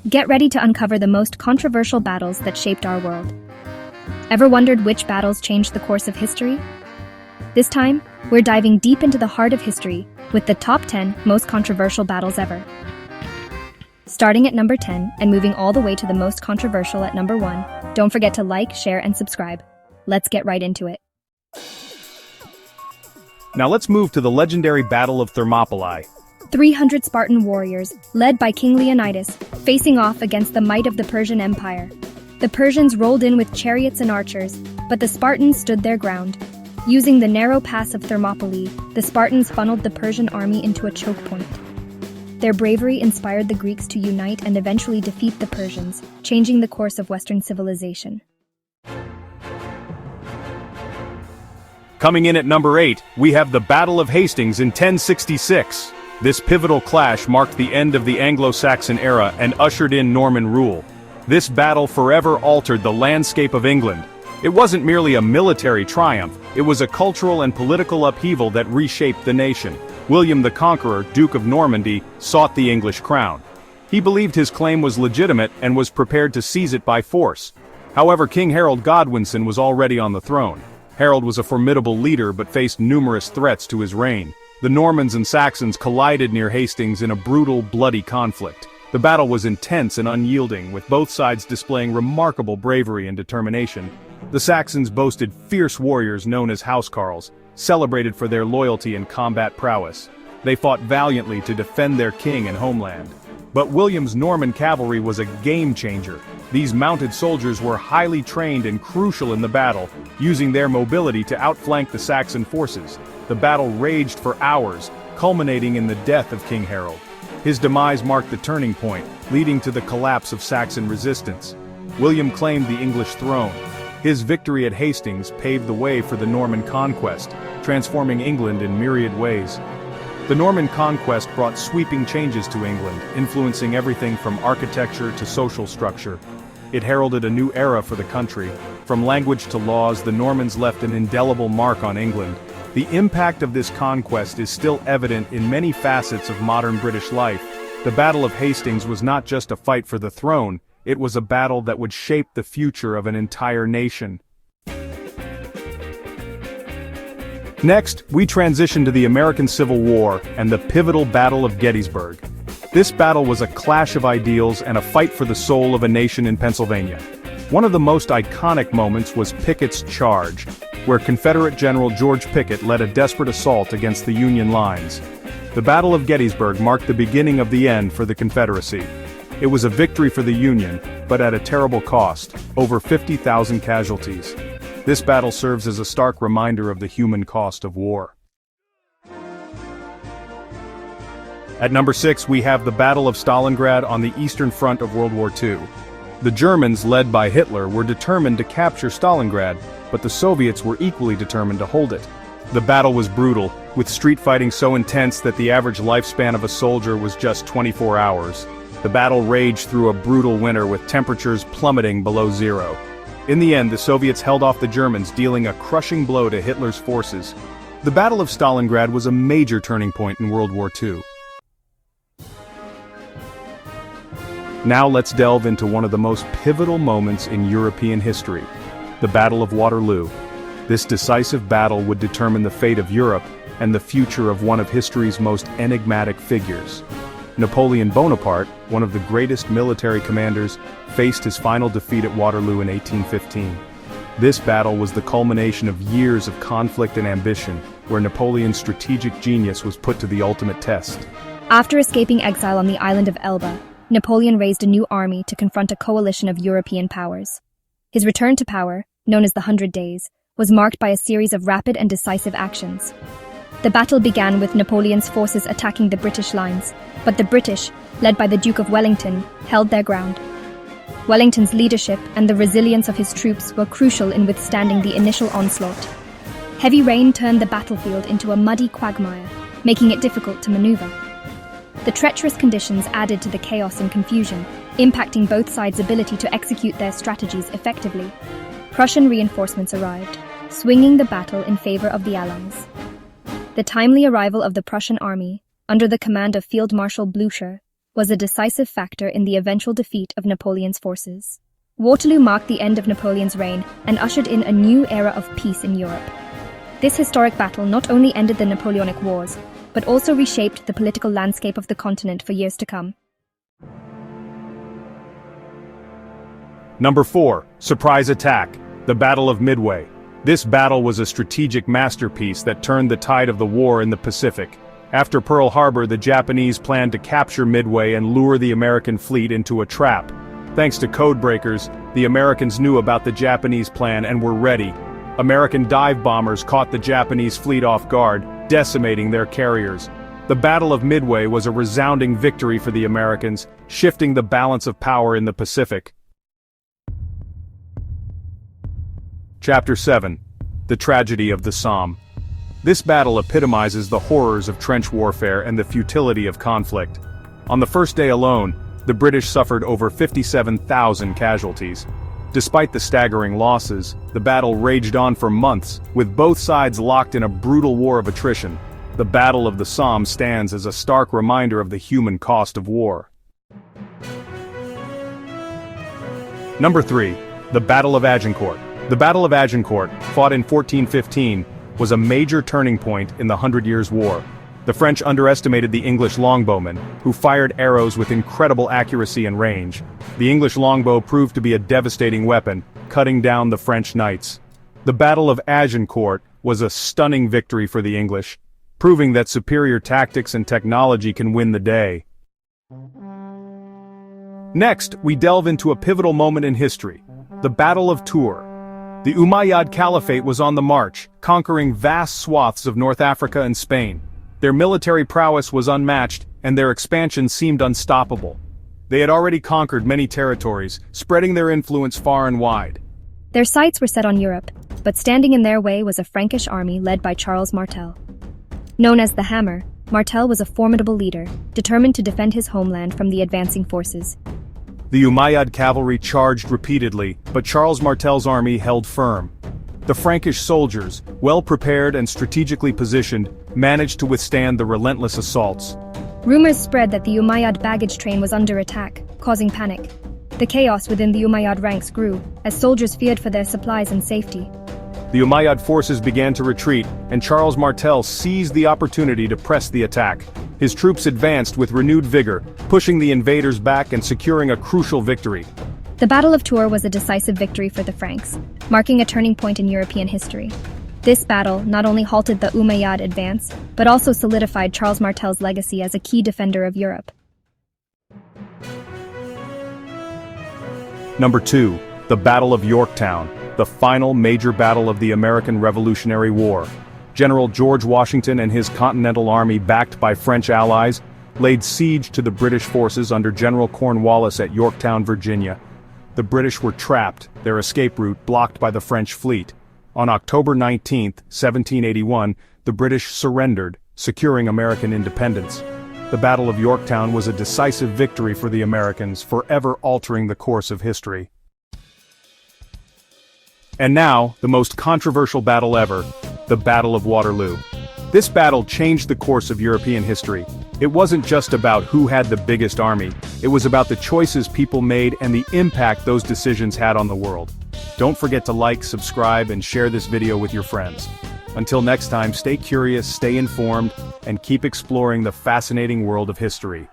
Get ready to uncover the most controversial battles that shaped our world. Ever wondered which battles changed the course of history? This time, we're diving deep into the heart of history with the top 10 most controversial battles ever. Starting at number 10 and moving all the way to the most controversial at number 1, don't forget to like, share, and subscribe. Let's get right into it. Now let's move to the legendary Battle of Thermopylae. 300 Spartan warriors, led by King Leonidas, facing off against the might of the Persian Empire. The Persians rolled in with chariots and archers, but the Spartans stood their ground. Using the narrow pass of Thermopylae, the Spartans funneled the Persian army into a choke point. Their bravery inspired the Greeks to unite and eventually defeat the Persians, changing the course of Western civilization. Coming in at number 8, we have the Battle of Hastings in 1066. This pivotal clash marked the end of the Anglo-Saxon era and ushered in Norman rule. This battle forever altered the landscape of England. It wasn't merely a military triumph, it was a cultural and political upheaval that reshaped the nation. William the Conqueror, Duke of Normandy, sought the English crown. He believed his claim was legitimate and was prepared to seize it by force. However, King Harold Godwinson was already on the throne. Harold was a formidable leader but faced numerous threats to his reign. The Normans and Saxons collided near Hastings in a brutal, bloody conflict. The battle was intense and unyielding, with both sides displaying remarkable bravery and determination. The Saxons boasted fierce warriors known as housecarls, celebrated for their loyalty and combat prowess. They fought valiantly to defend their king and homeland. But William's Norman cavalry was a game-changer. These mounted soldiers were highly trained and crucial in the battle, using their mobility to outflank the Saxon forces. The battle raged for hours, culminating in the death of King Harold. His demise marked the turning point, leading to the collapse of Saxon resistance. William claimed the English throne. His victory at Hastings paved the way for the Norman conquest, transforming England in myriad ways. The Norman conquest brought sweeping changes to England, influencing everything from architecture to social structure. It heralded a new era for the country. From language to laws, the Normans left an indelible mark on England. The impact of this conquest is still evident in many facets of modern British life. The Battle of Hastings was not just a fight for the throne, it was a battle that would shape the future of an entire nation. Next, we transition to the American Civil War and the pivotal Battle of Gettysburg. This battle was a clash of ideals and a fight for the soul of a nation in Pennsylvania. One of the most iconic moments was Pickett's charge, where Confederate General George Pickett led a desperate assault against the Union lines. The Battle of Gettysburg marked the beginning of the end for the Confederacy. It was a victory for the Union, but at a terrible cost, over 50,000 casualties. This battle serves as a stark reminder of the human cost of war. At number 6, we have the Battle of Stalingrad on the Eastern Front of World War II. The Germans, led by Hitler, were determined to capture Stalingrad, but the Soviets were equally determined to hold it. The battle was brutal, with street fighting so intense that the average lifespan of a soldier was just 24 hours. The battle raged through a brutal winter with temperatures plummeting below zero. In the end, the Soviets held off the Germans, dealing a crushing blow to Hitler's forces. The Battle of Stalingrad was a major turning point in World War II. Now let's delve into one of the most pivotal moments in European history, the Battle of Waterloo. This decisive battle would determine the fate of Europe and the future of one of history's most enigmatic figures. Napoleon Bonaparte, one of the greatest military commanders, faced his final defeat at Waterloo in 1815. This battle was the culmination of years of conflict and ambition, where Napoleon's strategic genius was put to the ultimate test. After escaping exile on the island of Elba, Napoleon raised a new army to confront a coalition of European powers. His return to power, known as the 100 Days, was marked by a series of rapid and decisive actions. The battle began with Napoleon's forces attacking the British lines, but the British, led by the Duke of Wellington, held their ground. Wellington's leadership and the resilience of his troops were crucial in withstanding the initial onslaught. Heavy rain turned the battlefield into a muddy quagmire, making it difficult to maneuver. The treacherous conditions added to the chaos and confusion, impacting both sides' ability to execute their strategies effectively. Prussian reinforcements arrived, swinging the battle in favor of the Allies. The timely arrival of the Prussian army, under the command of Field Marshal Blücher, was a decisive factor in the eventual defeat of Napoleon's forces. Waterloo marked the end of Napoleon's reign and ushered in a new era of peace in Europe. This historic battle not only ended the Napoleonic Wars, but also reshaped the political landscape of the continent for years to come. Number 4. Surprise attack. The Battle of Midway. This battle was a strategic masterpiece that turned the tide of the war in the Pacific. After Pearl Harbor, the Japanese planned to capture Midway and lure the American fleet into a trap. Thanks to code breakers, the Americans knew about the Japanese plan and were ready. American dive bombers caught the Japanese fleet off guard, decimating their carriers. The Battle of Midway was a resounding victory for the Americans, shifting the balance of power in the Pacific. Chapter 7. The Tragedy of the Somme. This battle epitomizes the horrors of trench warfare and the futility of conflict. On the first day alone, the British suffered over 57,000 casualties. Despite the staggering losses, the battle raged on for months, with both sides locked in a brutal war of attrition. The Battle of the Somme stands as a stark reminder of the human cost of war. Number 3. The Battle of Agincourt. The Battle of Agincourt, fought in 1415, was a major turning point in the Hundred Years' War. The French underestimated the English longbowmen, who fired arrows with incredible accuracy and range. The English longbow proved to be a devastating weapon, cutting down the French knights. The Battle of Agincourt was a stunning victory for the English, proving that superior tactics and technology can win the day. Next, we delve into a pivotal moment in history, the Battle of Tours. The Umayyad Caliphate was on the march, conquering vast swaths of North Africa and Spain. Their military prowess was unmatched, and their expansion seemed unstoppable. They had already conquered many territories, spreading their influence far and wide. Their sights were set on Europe, but standing in their way was a Frankish army led by Charles Martel. Known as the Hammer, Martel was a formidable leader, determined to defend his homeland from the advancing forces. The Umayyad cavalry charged repeatedly, but Charles Martel's army held firm. The Frankish soldiers, well prepared and strategically positioned, managed to withstand the relentless assaults. Rumors spread that the Umayyad baggage train was under attack, causing panic. The chaos within the Umayyad ranks grew, as soldiers feared for their supplies and safety. The Umayyad forces began to retreat, and Charles Martel seized the opportunity to press the attack. His troops advanced with renewed vigor, pushing the invaders back and securing a crucial victory. The Battle of Tours was a decisive victory for the Franks, marking a turning point in European history. This battle not only halted the Umayyad advance, but also solidified Charles Martel's legacy as a key defender of Europe. Number 2. The Battle of Yorktown, the final major battle of the American Revolutionary War. General George Washington and his Continental Army, backed by French allies, laid siege to the British forces under General Cornwallis at Yorktown, Virginia. The British were trapped, their escape route blocked by the French fleet. On October 19, 1781, the British surrendered, securing American independence. The Battle of Yorktown was a decisive victory for the Americans, forever altering the course of history. And now, the most controversial battle ever, the Battle of Waterloo. This battle changed the course of European history. It wasn't just about who had the biggest army, it was about the choices people made and the impact those decisions had on the world. Don't forget to like, subscribe, and share this video with your friends. Until next time, stay curious, stay informed, and keep exploring the fascinating world of history.